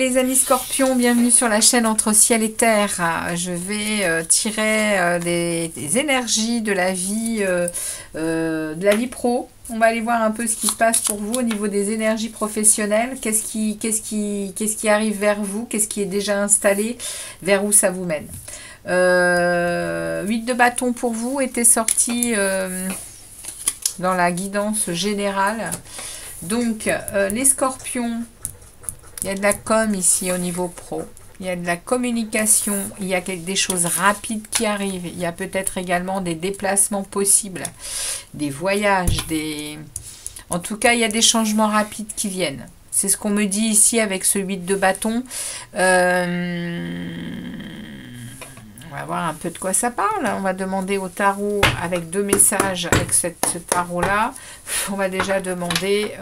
les amis scorpions, bienvenue sur la chaîne Entre Ciel et Terre. Je vais tirer des énergies de la vie pro. On va aller voir un peu ce qui se passe pour vous au niveau des énergies professionnelles. Qu'est-ce qui arrive vers vous? Qu'est-ce qui est déjà installé? Vers où ça vous mène? 8 de bâton pour vous était sorti dans la guidance générale. Donc, les scorpions, il y a de la com ici au niveau pro. Il y a de la communication. Il y a des choses rapides qui arrivent. Il y a peut-être également des déplacements possibles. Des voyages. En tout cas, il y a des changements rapides qui viennent. C'est ce qu'on me dit ici avec ce 8 de bâton. On va voir un peu de quoi ça parle. On va demander au tarot avec 2 messages avec ce tarot-là. On va déjà demander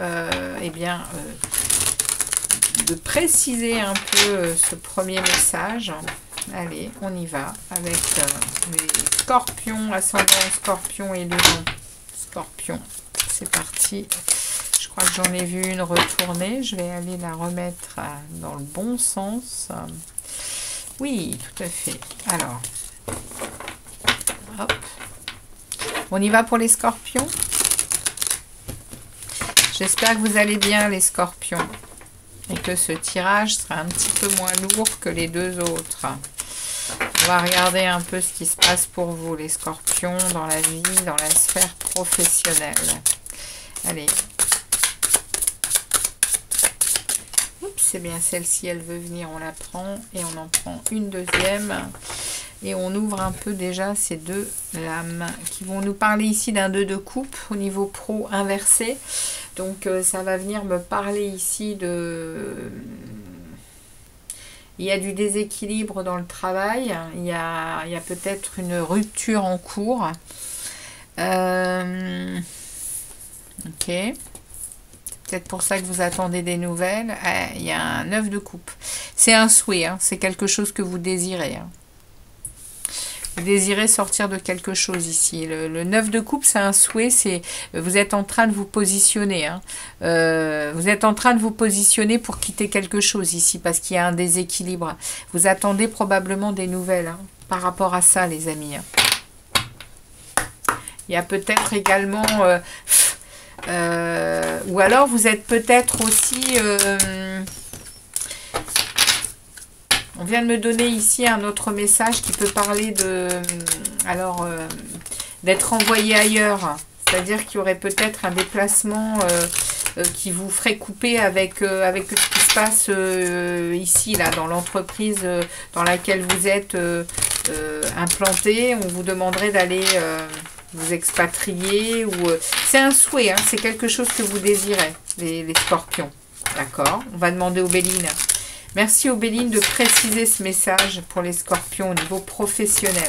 de préciser un peu ce premier message. Allez, on y va avec les scorpions, ascendant scorpion et lune scorpion. C'est parti. Je crois que j'en ai vu une retourner. Je vais aller la remettre dans le bon sens. Oui, tout à fait. Alors, hop. On y va pour les scorpions. J'espère que vous allez bien, les scorpions. Et que ce tirage sera un petit peu moins lourd que les deux autres. On va regarder un peu ce qui se passe pour vous, les scorpions, dans la vie, dans la sphère professionnelle. Allez. Oups, c'est bien celle-ci, elle veut venir, on la prend. Et on en prend une deuxième. Et on ouvre un peu déjà ces deux lames qui vont nous parler ici d'un 2 de coupe au niveau pro inversé. Donc ça va venir me parler ici de... Il y a du déséquilibre dans le travail. Il y a peut-être une rupture en cours. Ok. C'est peut-être pour ça que vous attendez des nouvelles. Il y a un 9 de coupe. C'est un souhait. Hein. C'est quelque chose que vous désirez. Hein. Vous désirez sortir de quelque chose ici. Le 9 de coupe, c'est un souhait. Vous êtes en train de vous positionner. Hein. Vous êtes en train de vous positionner pour quitter quelque chose ici parce qu'il y a un déséquilibre. Vous attendez probablement des nouvelles hein, par rapport à ça, les amis. Hein. Il y a peut-être également... ou alors, vous êtes peut-être aussi... on vient de me donner ici un autre message qui peut parler de, d'être envoyé ailleurs. C'est-à-dire qu'il y aurait peut-être un déplacement qui vous ferait couper avec ce qui se passe ici, là, dans l'entreprise dans laquelle vous êtes implanté. On vous demanderait d'aller vous expatrier. C'est un souhait, hein, c'est quelque chose que vous désirez, les scorpions. D'accord. On va demander aux Béline. Merci aux Béline de préciser ce message pour les scorpions au niveau professionnel.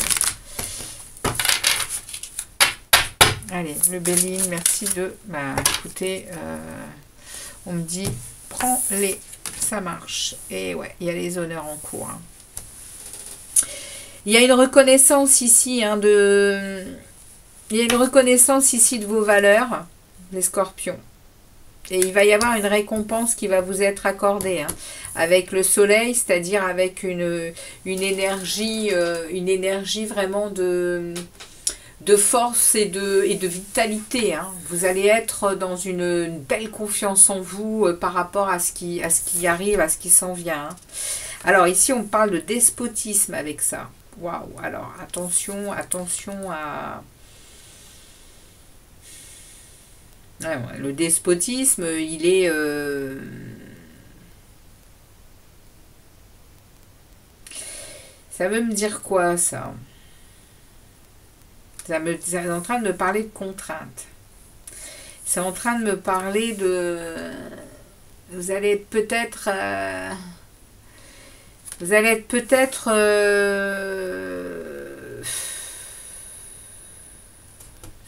Allez, le Béline, merci de... Bah, écoutez, on me dit, prends-les, ça marche. Et ouais, il y a les honneurs en cours. Hein. Il y a une reconnaissance ici, hein, il y a une reconnaissance ici de vos valeurs, les scorpions. Et il va y avoir une récompense qui va vous être accordée hein, avec le soleil, c'est-à-dire avec une énergie vraiment de force et de vitalité. Hein. Vous allez être dans une belle confiance en vous par rapport à ce qui arrive, à ce qui s'en vient. Hein. Alors ici, on parle de despotisme avec ça. Waouh! Alors attention à... Ouais, le despotisme, il est... Ça veut me dire quoi, ça? C'est en train de me parler de contraintes. C'est en train de me parler de... Vous allez être peut-être...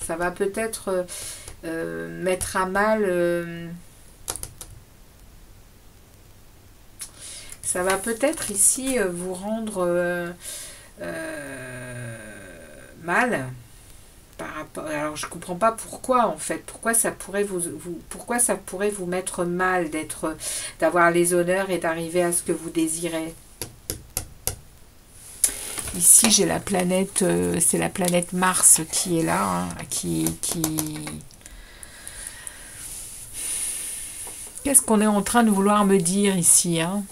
Ça va peut-être... mettre à mal ça va peut-être ici vous rendre mal par rapport... Alors, je comprends pas pourquoi, en fait. Pourquoi ça pourrait pourquoi ça pourrait vous mettre mal d'avoir les honneurs et d'arriver à ce que vous désirez. Ici, j'ai la planète... c'est la planète Mars qui est là, hein, Qu'est-ce qu'on est en train de vouloir me dire ici, hein?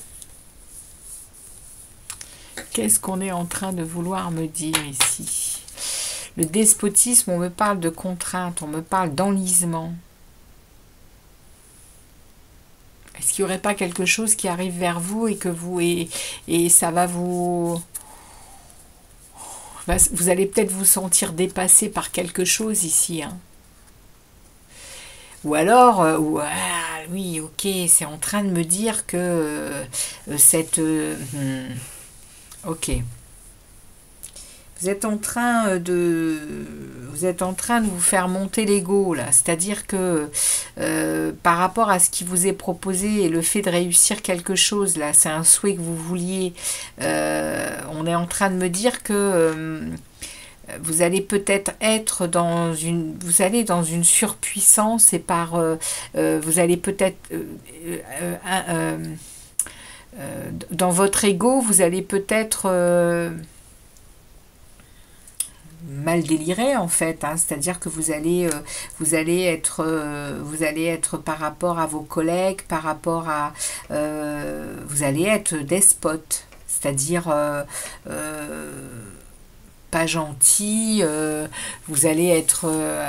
Qu'est-ce qu'on est en train de vouloir me dire ici? Le despotisme, on me parle de contrainte, on me parle d'enlisement. Est-ce qu'il n'y aurait pas quelque chose qui arrive vers vous et que vous... Et ça va vous... Vous allez peut-être vous sentir dépassé par quelque chose ici, hein? Ou alors, oui, ok, c'est en train de me dire que ok. Vous êtes en train de vous faire monter l'ego, là. C'est-à-dire que par rapport à ce qui vous est proposé et le fait de réussir quelque chose, là, c'est un souhait que vous vouliez, on est en train de me dire que... vous allez peut-être être dans une... Vous allez dans une surpuissance et par... vous allez peut-être... dans votre ego, vous allez peut-être... mal délirer en fait, hein. C'est-à-dire que vous allez être par rapport à vos collègues, par rapport à... vous allez être despote, c'est-à-dire... pas gentil, vous allez être...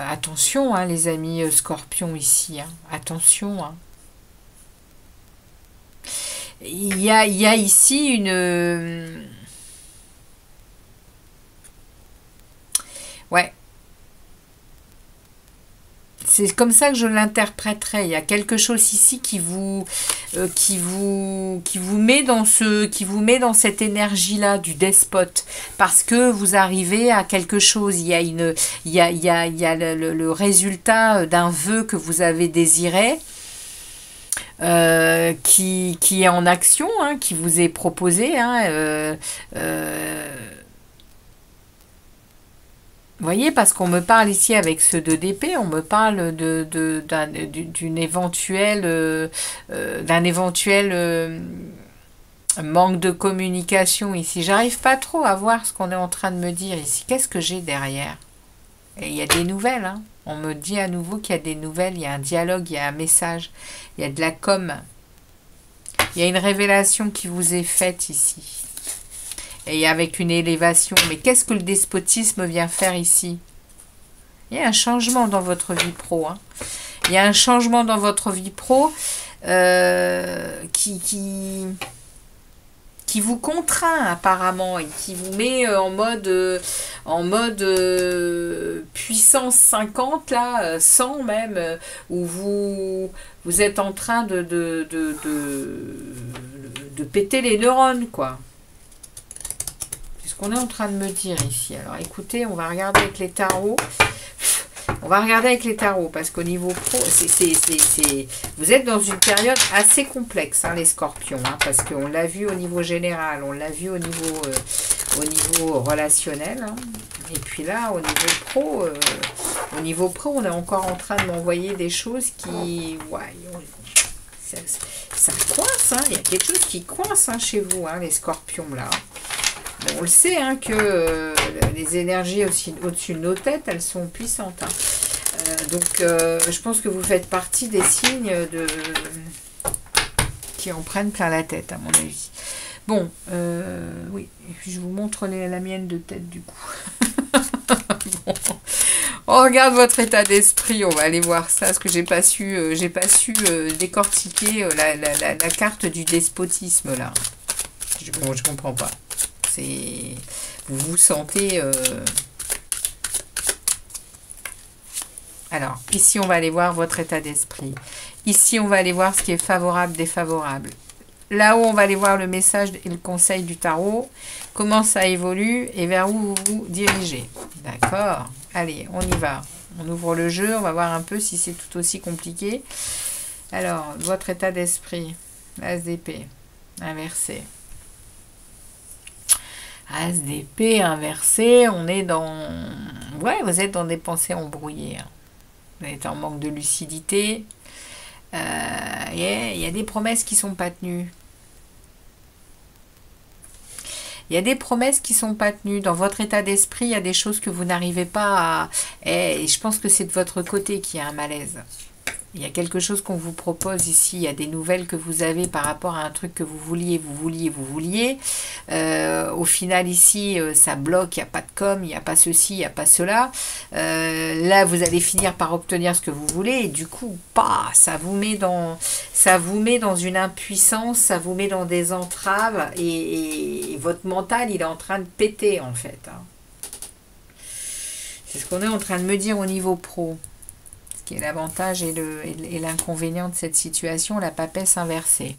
attention, hein, les amis scorpions ici, hein, attention. Hein. Il y a ici une... ouais. C'est comme ça que je l'interpréterais. Il y a quelque chose ici qui vous met dans cette énergie-là du despote, parce que vous arrivez à quelque chose. Il y a le résultat d'un vœu que vous avez désiré, qui est en action, hein, qui vous est proposé. Hein, vous voyez, parce qu'on me parle ici avec ce 2 d'épée, on me parle d'un éventuel manque de communication ici. J'arrive pas trop à voir ce qu'on est en train de me dire ici. Qu'est-ce que j'ai derrière? Et il y a des nouvelles, hein. On me dit à nouveau qu'il y a des nouvelles, il y a un dialogue, il y a un message, il y a de la com. Il y a une révélation qui vous est faite ici. Et avec une élévation. Mais qu'est-ce que le despotisme vient faire ici? Il y a un changement dans votre vie pro. Hein. Il y a un changement dans votre vie pro qui vous contraint apparemment et qui vous met en mode puissance 50, là, 100 même, où vous êtes en train de péter les neurones, quoi. Qu'on est en train de me dire ici. Alors écoutez, on va regarder avec les tarots. On va regarder avec les tarots parce qu'au niveau pro, vous êtes dans une période assez complexe, hein, les scorpions, hein, parce qu'on l'a vu au niveau général, on l'a vu au niveau relationnel, hein, et puis là, au niveau pro, on est encore en train de m'envoyer des choses qui, ouais, ça coince, hein, il y a quelque chose qui coince, hein, chez vous, hein, les scorpions là. On le sait, hein, que les énergies au-dessus de nos têtes, elles sont puissantes. Hein. Donc, je pense que vous faites partie des signes qui en prennent plein la tête, à mon avis. Bon, oui, je vous montre la mienne de tête, du coup. Bon. On regarde votre état d'esprit, on va aller voir ça, parce que j'ai pas su décortiquer la carte du despotisme, là. Je comprends pas. Vous vous sentez... Alors, ici, on va aller voir votre état d'esprit. Ici, on va aller voir ce qui est favorable, défavorable. Là-haut, on va aller voir le message et le conseil du tarot. Comment ça évolue et vers où vous vous dirigez. D'accord. Allez, on y va. On ouvre le jeu. On va voir un peu si c'est tout aussi compliqué. Alors, votre état d'esprit. As d'épée. Inversé. As d'épée inversé, on est dans... ouais, vous êtes dans des pensées embrouillées. Hein. Vous êtes en manque de lucidité. Il y a des promesses qui ne sont pas tenues. Il y a des promesses qui ne sont pas tenues. Dans votre état d'esprit, il y a des choses que vous n'arrivez pas à... Et je pense que c'est de votre côté qu'il y a un malaise. Il y a quelque chose qu'on vous propose ici. Il y a des nouvelles que vous avez par rapport à un truc que vous vouliez. Au final, ici, ça bloque. Il n'y a pas de com, il n'y a pas ceci, il n'y a pas cela. Là, vous allez finir par obtenir ce que vous voulez. Et du coup, ça vous met dans une impuissance, ça vous met dans des entraves. Et votre mental, il est en train de péter, en fait. Hein. C'est ce qu'on est en train de me dire au niveau pro. Qui est l'avantage et l'inconvénient de cette situation, la papesse inversée.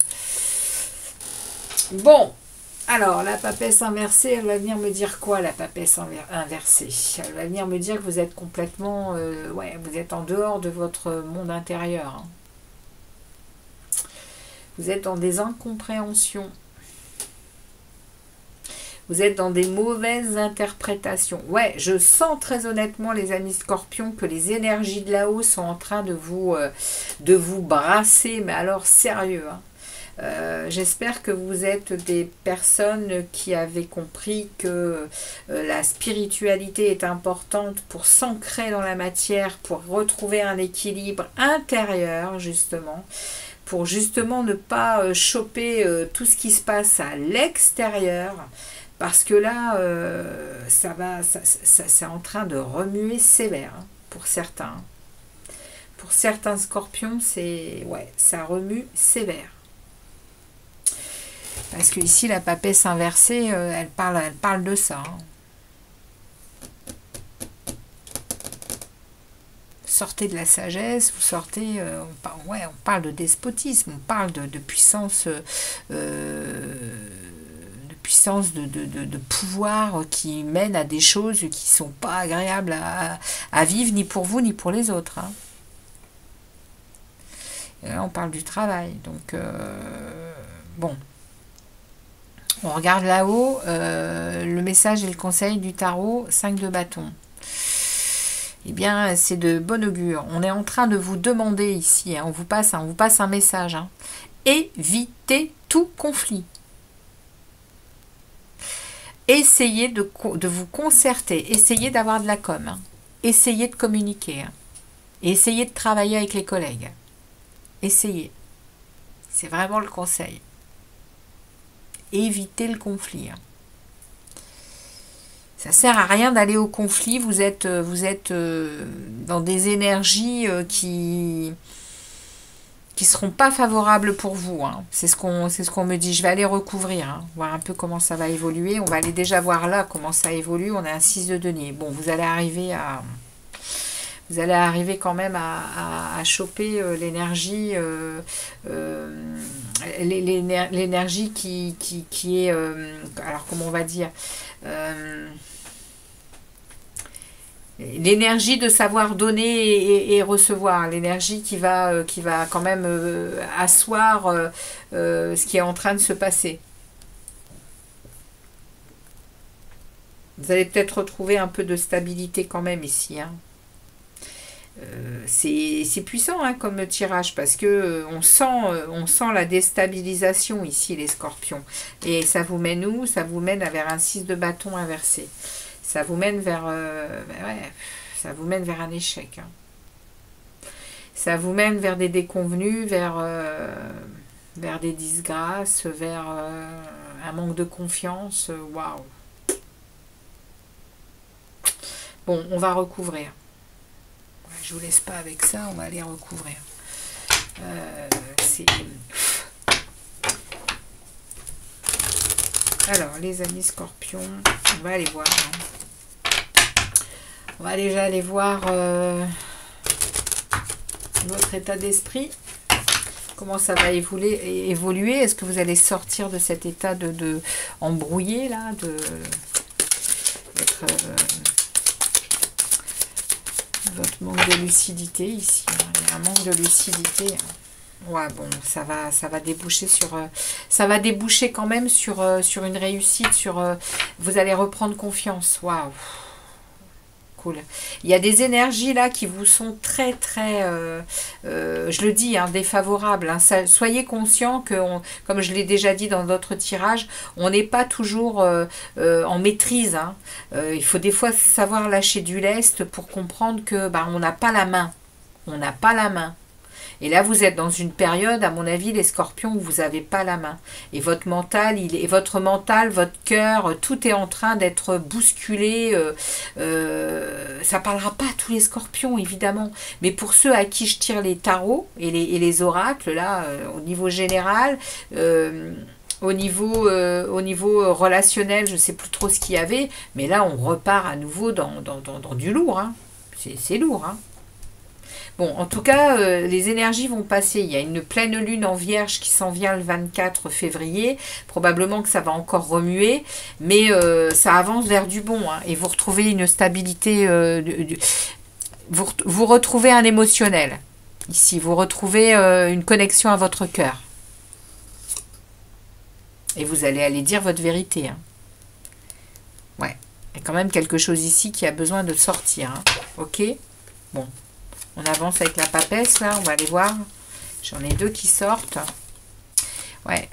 Bon, alors la papesse inversée, elle va venir me dire quoi, la papesse inversée? Elle va venir me dire que vous êtes complètement, vous êtes en dehors de votre monde intérieur. Hein. Vous êtes dans des incompréhensions. Vous êtes dans des mauvaises interprétations. Ouais, je sens très honnêtement, les amis scorpions, que les énergies de là-haut sont en train de vous brasser, mais alors sérieux. Hein. J'espère que vous êtes des personnes qui avaient compris que la spiritualité est importante pour s'ancrer dans la matière, pour retrouver un équilibre intérieur, justement. Pour justement ne pas choper tout ce qui se passe à l'extérieur. Parce que là, c'est en train de remuer sévère hein, pour certains. Pour certains scorpions, ça remue sévère. Parce que ici, la papesse inversée, elle parle de ça. Hein. Sortez de la sagesse, vous sortez, on parle de despotisme, on parle de puissance... puissance de pouvoir qui mène à des choses qui ne sont pas agréables à vivre, ni pour vous, ni pour les autres. Hein. Et là, on parle du travail. Donc, bon. On regarde là-haut, le message et le conseil du tarot, 5 de bâton. Eh bien, c'est de bon augure. On est en train de vous demander ici, hein, on vous passe un message. Hein. Évitez tout conflit. Essayez de vous concerter, essayez d'avoir de la com, hein. Essayez de communiquer, hein. Essayez de travailler avec les collègues. Essayez. C'est vraiment le conseil. Évitez le conflit. Hein. Ça sert à rien d'aller au conflit, vous êtes dans des énergies qui seront pas favorables pour vous. Hein. C'est ce qu'on me dit. Je vais aller recouvrir, hein, voir un peu comment ça va évoluer. On va aller déjà voir là comment ça évolue. On a un 6 de denier. Bon, vous allez arriver quand même à choper l'énergie l'énergie qui est alors comment on va dire l'énergie de savoir donner et recevoir, l'énergie qui va quand même asseoir ce qui est en train de se passer. Vous allez peut-être retrouver un peu de stabilité quand même ici. Hein. C'est puissant hein, comme tirage parce que on sent la déstabilisation ici les scorpions. Et ça vous mène où? Ça vous mène vers un 6 de bâton inversé. Ça vous mène vers ça vous mène vers un échec. Hein. Ça vous mène vers des déconvenues, vers des disgrâces, vers un manque de confiance. Waouh. Bon, on va recouvrir. Je vous laisse pas avec ça, on va aller recouvrir. Alors, les amis scorpions, on va aller voir. Hein. On va déjà aller voir votre état d'esprit. Comment ça va évoluer. Est-ce que vous allez sortir de cet état de embrouillé, là, votre manque de lucidité ici. Il y a un manque de lucidité. Ouais, bon, ça va déboucher sur... ça va déboucher quand même sur une réussite, vous allez reprendre confiance. Waouh. cool. Il y a des énergies là qui vous sont très très, je le dis, hein, défavorables. Hein. Soyez conscient que, comme je l'ai déjà dit dans d'autres tirages, on n'est pas toujours en maîtrise. Hein. Il faut des fois savoir lâcher du lest pour comprendre que bah, on n'a pas la main. On n'a pas la main. Et là, vous êtes dans une période, à mon avis, les scorpions, où vous n'avez pas la main. Et votre mental, votre cœur, tout est en train d'être bousculé. Ça ne parlera pas à tous les scorpions, évidemment. Mais pour ceux à qui je tire les tarots et les oracles, là, au niveau général, au niveau relationnel, je ne sais plus trop ce qu'il y avait. Mais là, on repart à nouveau dans du lourd. Hein. C'est lourd, hein. Bon, en tout cas, les énergies vont passer. Il y a une pleine lune en Vierge qui s'en vient le 24 février. Probablement que ça va encore remuer, mais ça avance vers du bon. Hein, et vous retrouvez une stabilité, vous retrouvez un émotionnel. Ici, vous retrouvez une connexion à votre cœur. Et vous allez aller dire votre vérité. Hein. Ouais, il y a quand même quelque chose ici qui a besoin de sortir. Hein. Ok ? Bon. On avance avec la papesse, là, on va aller voir. J'en ai deux qui sortent. Ouais.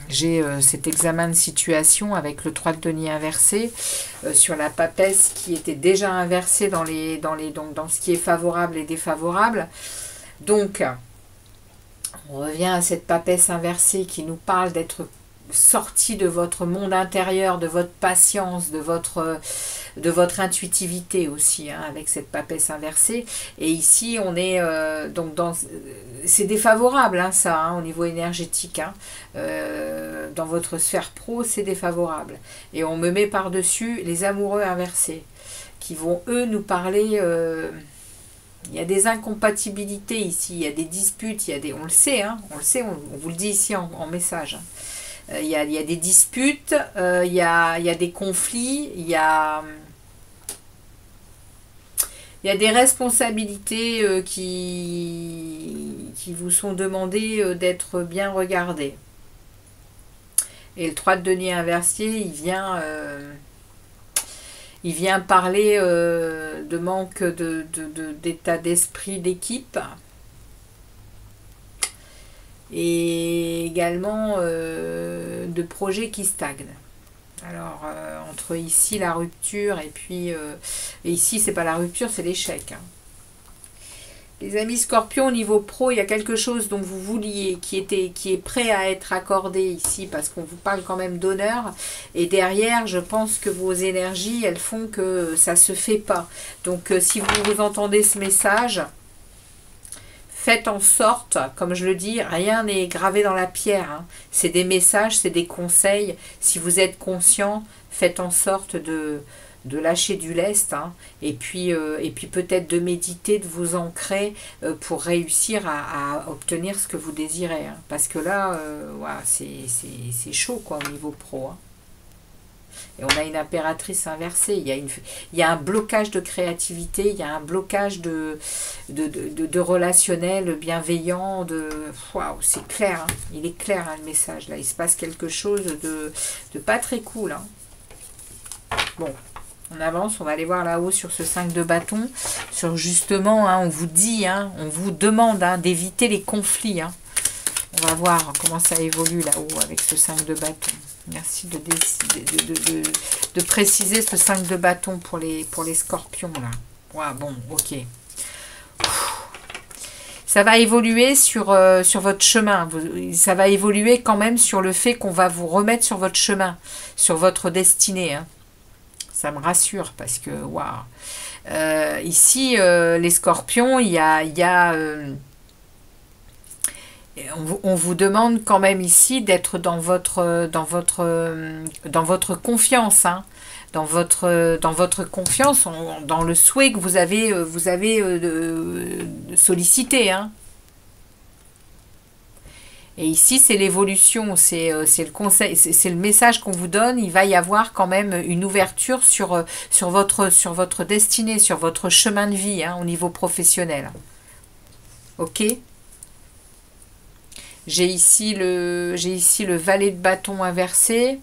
J'ai cet examen de situation avec le 3 de denier inversé sur la papesse qui était déjà inversée dans ce qui est favorable et défavorable. Donc, on revient à cette papesse inversée qui nous parle d'être sorti de votre monde intérieur, de votre patience, de votre intuitivité aussi, hein, avec cette papesse inversée. Et ici, on est donc dans... C'est défavorable, hein, ça, hein, au niveau énergétique. Hein. Dans votre sphère pro, c'est défavorable. Et on me met par-dessus les amoureux inversés, qui vont, eux, nous parler... il y a des incompatibilités ici, il y a des disputes, il y a des... On le sait, hein, on vous le dit ici en message. Hein. Il y a des disputes, il y a des conflits, il y a des responsabilités qui vous sont demandées d'être bien regardées. Et le 3 de denier inversé, il vient parler de manque d'état d'esprit d'équipe. Et également de projets qui stagnent. Alors, entre ici la rupture et puis... et ici, c'est pas la rupture, c'est l'échec. Hein. Les amis scorpions, au niveau pro, il y a quelque chose dont vous vouliez, qui est prêt à être accordé ici, parce qu'on vous parle quand même d'honneur. Et derrière, je pense que vos énergies, elles font que ça se fait pas. Donc, si vous entendez ce message... Faites en sorte, comme je le dis, rien n'est gravé dans la pierre. Hein. C'est des messages, c'est des conseils. Si vous êtes conscient, faites en sorte de lâcher du lest. Hein. Et puis peut-être de méditer, de vous ancrer pour réussir à obtenir ce que vous désirez. Hein. Parce que là, voilà, c'est chaud quoi, au niveau pro. Hein. Et on a une impératrice inversée. Il y a un blocage de créativité, il y a un blocage de relationnel bienveillant. Waouh, c'est clair. Hein. Il est clair, hein, le message. Là, il se passe quelque chose de pas très cool. Hein. Bon, on avance. On va aller voir là-haut sur ce 5 de bâton. Sur justement, hein, on vous dit, hein, on vous demande hein, d'éviter les conflits. Hein. On va voir comment ça évolue là-haut avec ce 5 de bâton. Merci de préciser ce 5 de bâton pour les scorpions là. Ouais, bon, ok. Ça va évoluer sur votre chemin. Ça va évoluer quand même sur le fait qu'on va vous remettre sur votre chemin, sur votre destinée. Hein. Ça me rassure parce que, waouh. Ici, les scorpions, il y a on vous demande quand même ici d'être dans votre confiance, hein, dans votre confiance, dans le souhait que vous avez sollicité. Hein. Et ici, c'est l'évolution, c'est le conseil, c'est le message qu'on vous donne. Il va y avoir quand même une ouverture sur votre destinée, sur votre chemin de vie hein, au niveau professionnel. Ok ? J'ai ici le valet de bâton inversé.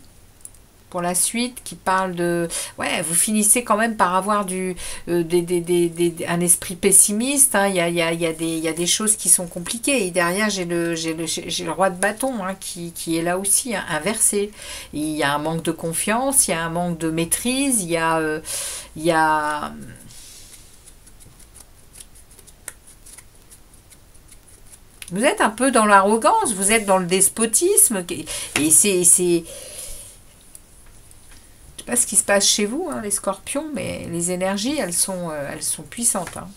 pour la suite, qui parle de... Ouais, vous finissez quand même par avoir un esprit pessimiste. Hein. Il y a des choses qui sont compliquées. Et derrière, j'ai le roi de bâton hein, qui est là aussi, hein, inversé. Il y a un manque de confiance, il y a un manque de maîtrise, il y a vous êtes un peu dans l'arrogance, vous êtes dans le despotisme. Et c'est... Je sais pas ce qui se passe chez vous, hein, les scorpions, mais les énergies, elles sont puissantes. Hein.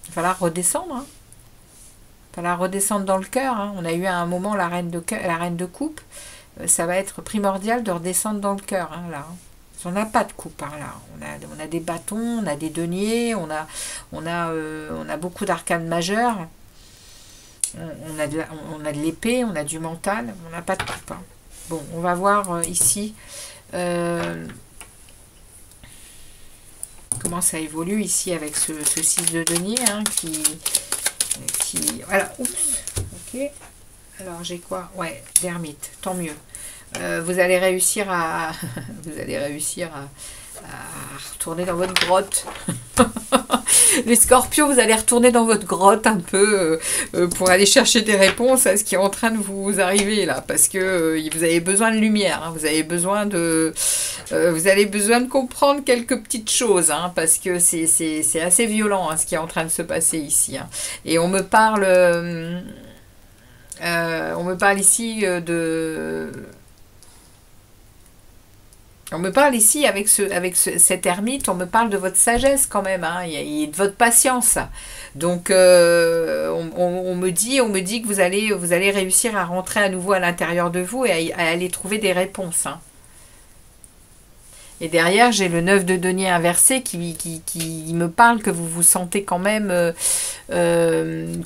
Il va falloir redescendre. Hein. Il va falloir redescendre dans le cœur. Hein. On a eu à un moment la reine de coupe. Ça va être primordial de redescendre dans le cœur, hein, là. On n'a pas de coupe par là. On a des bâtons, on a des deniers, on a beaucoup d'arcanes majeures. On a de l'épée, on a du mental, on n'a pas de coupe. Hein. Bon, on va voir ici comment ça évolue ici avec ce 6 de denier hein, voilà, oups, ok. Alors j'ai quoi? Ouais, l'ermite, tant mieux. Vous allez réussir à retourner dans votre grotte. Les scorpions, vous allez retourner dans votre grotte un peu pour aller chercher des réponses à ce qui est en train de vous arriver là, parce que vous avez besoin de lumière, hein, vous avez besoin de comprendre quelques petites choses, hein, parce que c'est assez violent hein, ce qui est en train de se passer ici. Hein. Et on me parle ici On me parle ici, avec cet ermite, on me parle de votre sagesse quand même, hein, et de votre patience. Donc, on me dit que vous allez réussir à rentrer à nouveau à l'intérieur de vous et à aller trouver des réponses. Hein. Et derrière, j'ai le 9 de denier inversé qui me parle que vous vous sentez quand même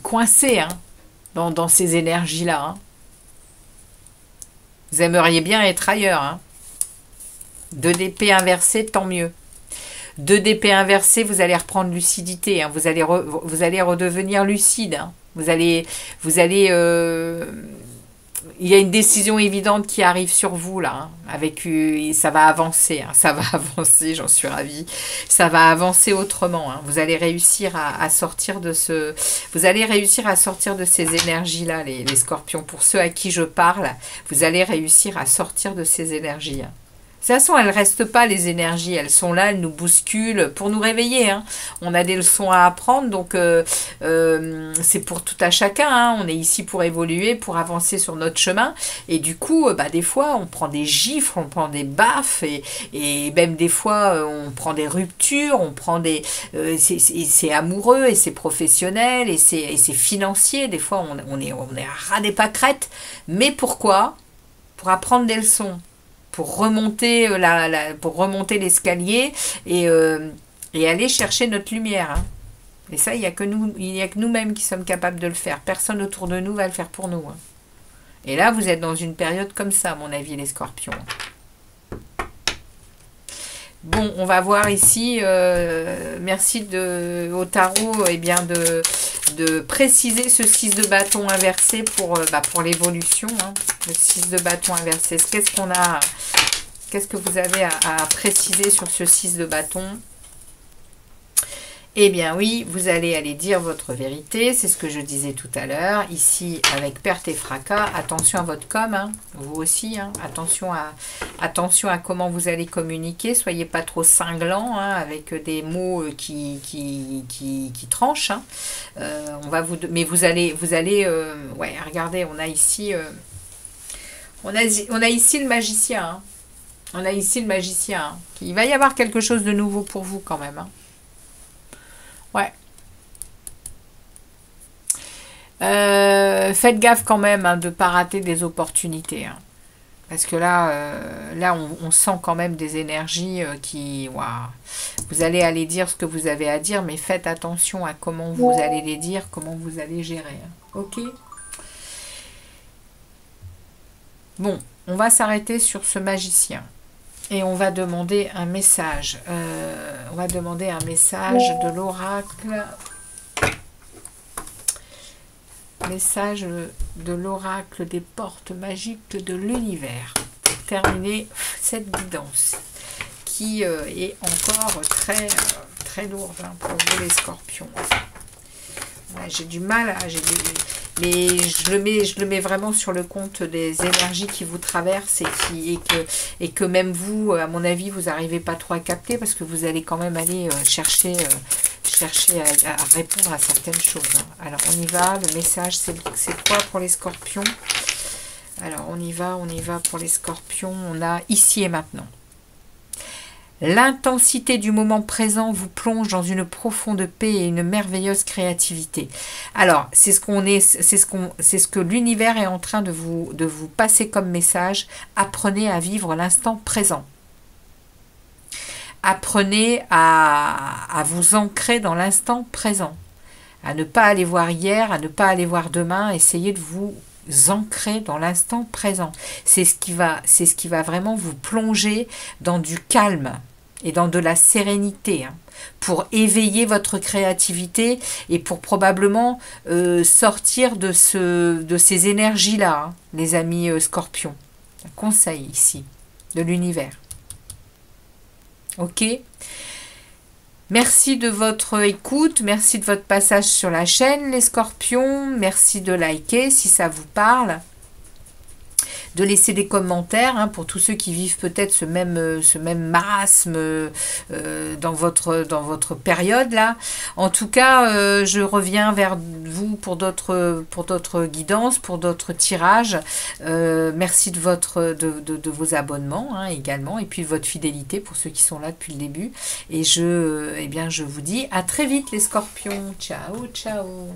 coincé hein, dans ces énergies-là. Hein. Vous aimeriez bien être ailleurs, hein. 2 d'épée inversée, tant mieux. 2 d'épée inversée, vous allez reprendre lucidité. Hein. Vous allez redevenir lucide. Hein. Il y a une décision évidente qui arrive sur vous là. Hein, ça va avancer. Hein. Ça va avancer, j'en suis ravie. Ça va avancer autrement. Hein. Vous allez réussir à sortir de Vous allez réussir à sortir de ces énergies là, les scorpions. Pour ceux à qui je parle, vous allez réussir à sortir de ces énergies. Hein. De toute façon, elles ne restent pas, les énergies. Elles sont là, elles nous bousculent pour nous réveiller. Hein. On a des leçons à apprendre, donc c'est pour tout à chacun. Hein. On est ici pour évoluer, pour avancer sur notre chemin. Et du coup, des fois, on prend des gifles, on prend des baffes, et même des fois, on prend des ruptures, on prend des... c'est amoureux, et c'est professionnel, et c'est financier. Des fois, on est à ras des pâquerettes. Mais pourquoi? Pour apprendre des leçons. Pour remonter l'escalier et aller chercher notre lumière. Hein. Et ça, il n'y a que nous-mêmes qui sommes capables de le faire. Personne autour de nous va le faire pour nous. Hein. Et là, vous êtes dans une période comme ça, à mon avis, les scorpions. Bon, on va voir ici, merci au tarot de préciser ce 6 de bâton inversé pour l'évolution. Hein. Le 6 de bâton inversé, qu'est-ce que vous avez à préciser sur ce 6 de bâton? Eh bien oui, vous allez aller dire votre vérité, c'est ce que je disais tout à l'heure. Ici, avec perte et fracas, attention à votre com, hein, vous aussi, hein, attention à comment vous allez communiquer, soyez pas trop cinglant, hein, avec des mots qui tranchent. Hein. Mais vous allez ouais, regardez, on a ici le magicien. Hein. On a ici le magicien. Hein. Il va y avoir quelque chose de nouveau pour vous quand même. Hein. Ouais. Faites gaffe quand même hein, de ne pas rater des opportunités. Hein. Parce que là, on sent quand même des énergies qui... Waouh. Vous allez aller dire ce que vous avez à dire, mais faites attention à comment vous allez les dire, comment vous allez gérer. Hein. Ok. Bon, on va s'arrêter sur ce magicien. Et on va demander un message. On va demander un message de l'oracle. Message de l'oracle des portes magiques de l'univers. pour terminer cette guidance qui est encore très lourde hein, pour vous les scorpions. Ouais, j'ai du mal à... mais je le mets vraiment sur le compte des énergies qui vous traversent et que même vous, à mon avis, vous n'arrivez pas trop à capter parce que vous allez quand même aller chercher à répondre à certaines choses. Hein. Alors, on y va. Le message, c'est quoi pour les scorpions? Alors, on y va pour les scorpions. On a ici et maintenant. L'intensité du moment présent vous plonge dans une profonde paix et une merveilleuse créativité. Alors, c'est ce que l'univers est en train de vous passer comme message. Apprenez à vivre l'instant présent. Apprenez à vous ancrer dans l'instant présent. À ne pas aller voir hier, à ne pas aller voir demain. Essayez de vous ancrer dans l'instant présent. C'est ce qui va vraiment vous plonger dans du calme et dans de la sérénité hein, pour éveiller votre créativité et pour probablement sortir de ces énergies-là, hein, les amis scorpions. Un conseil ici de l'univers. Ok ? Merci de votre écoute, merci de votre passage sur la chaîne les scorpions, merci de liker si ça vous parle, de laisser des commentaires hein, pour tous ceux qui vivent peut-être ce même marasme dans votre période là. En tout cas, je reviens vers vous pour d'autres guidances, pour d'autres tirages. Merci de vos abonnements hein, également et puis de votre fidélité pour ceux qui sont là depuis le début. Et je vous dis à très vite les scorpions. Ciao, ciao.